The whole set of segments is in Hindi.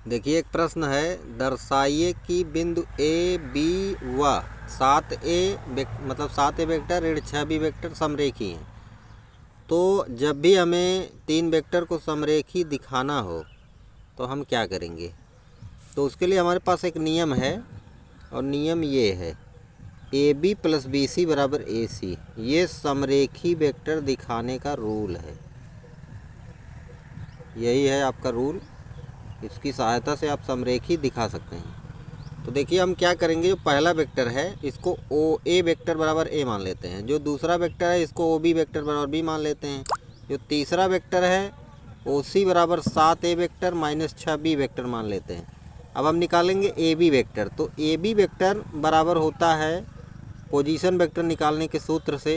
देखिए एक प्रश्न है, दर्शाइए कि बिंदु ए बी व 7a मतलब 7a वेक्टर ऋण 6b वेक्टर समरेखी हैं। तो जब भी हमें 3 वेक्टर को समरेखी दिखाना हो तो हम क्या करेंगे? तो उसके लिए हमारे पास एक नियम है और नियम ये है, A B plus B C बराबर ए सी, ये समरेखी वेक्टर दिखाने का रूल है। यही है आपका रूल, इसकी सहायता से आप समरेखी दिखा सकते हैं। तो देखिए हम क्या करेंगे, जो पहला वेक्टर है इसको ओ ए वेक्टर बराबर ए मान लेते हैं, जो दूसरा वेक्टर है इसको ओ बी वेक्टर बराबर बी मान लेते हैं, जो तीसरा वेक्टर है ओ सी बराबर 7a vector minus 6b vector मान लेते हैं। अब हम निकालेंगे ए बी वेक्टर। तो ए बी वेक्टर बराबर होता है, पोजीशन वेक्टर निकालने के सूत्र से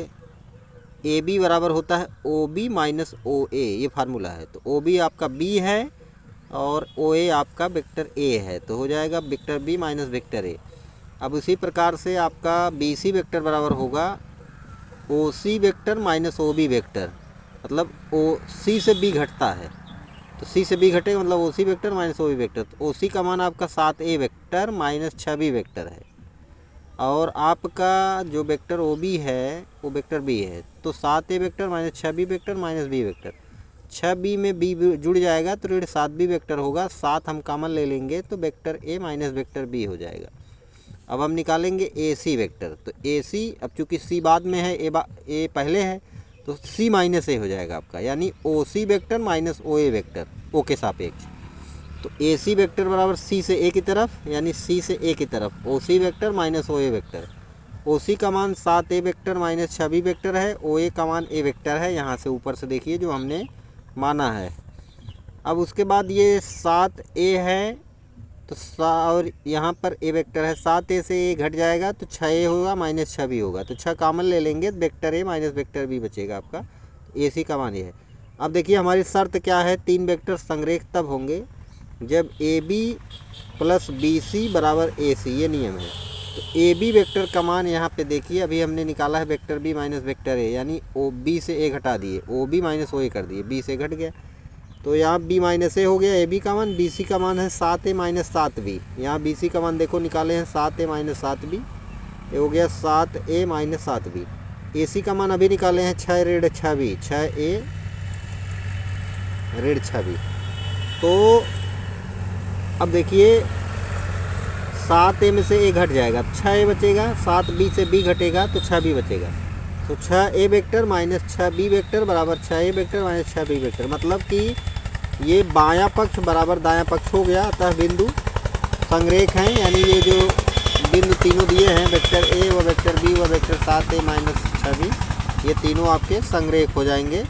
ए बी बराबर होता है ओ बी माइनस ओ ए, ये फार्मूला है। तो ओ बी आपका बी है और ओ ए आपका वेक्टर ए है, तो हो जाएगा vector B minus vector A. अब उसी प्रकार से आपका बी सी वेक्टर बराबर होगा O C vector minus O B vector, मतलब ओ सी से बी घटता है तो सी से बी घटेगा मतलब O C vector minus O B vector. तो ओ सी का मान आपका 7a vector minus 6b vector है और आपका जो वेक्टर ओ बी है वो वेक्टर बी है। तो 7a vector minus 6b vector minus B vector, 6b में बी जुड़ जाएगा तो ऋण 7b वेक्टर होगा, 7 हम कॉमन ले लेंगे तो vector A minus vector B हो जाएगा। अब हम निकालेंगे ए सी वेक्टर। तो ए सी, अब चूँकि सी बाद में है ए पहले है तो सी माइनस ए हो जाएगा आपका, यानी ओ सी वेक्टर माइनस ओ ए वेक्टर ओ के सापेक्ष। तो ए सी वेक्टर बराबर सी से ए की तरफ, यानी सी से ए की तरफ ओ सी वेक्टर माइनस ओ ए वेक्टर। ओ सी का मान 7a vector minus 6b vector है, ओ ए का मान ए वेक्टर है, यहाँ से ऊपर से देखिए जो हमने माना है। अब उसके बाद ये 7a है तो और यहाँ पर ए वेक्टर है, 7a से ए घट जाएगा तो 6a होगा माइनस 6b होगा, तो 6 कॉमन ले लेंगे vector A minus vector B बचेगा आपका। ए सी का मान ये है। अब देखिए हमारी शर्त क्या है, 3 वेक्टर संरेख तब होंगे जब A B plus B C बराबर ए सी, ये नियम है। तो ए बी वेक्टर का मान यहाँ पे देखिए, अभी हमने निकाला है vector B minus vector A, यानी ओ बी से ए घटा दिए, ओ बी माइनस ओ ए कर दिए, बी से घट गया तो यहाँ बी माइनस ए हो गया। ए बी का मान, बी सी का मान है 7a माइनस 7b, यहाँ बी सी का मान देखो निकाले हैं 7a माइनस 7b, ये हो गया 7a माइनस 7b। ए सी का मान अभी निकाले हैं 6 ऋण 6b, 6a ऋण 6b। तो अब देखिए 7a में से a घट जाएगा, 6a बचेगा, 7b से b घटेगा तो 6b बचेगा। तो 6a vector minus 6b vector बराबर 6a vector minus 6b vector, मतलब कि ये बायां पक्ष बराबर दायां पक्ष हो गया। अतः बिंदु संरेख हैं, यानी ये जो बिंदु तीनों दिए हैं वेक्टर ए व वेक्टर बी व वेक्टर 7a माइनस 6b, ये तीनों आपके संरेख हो जाएंगे।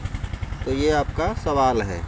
तो ये आपका सवाल है।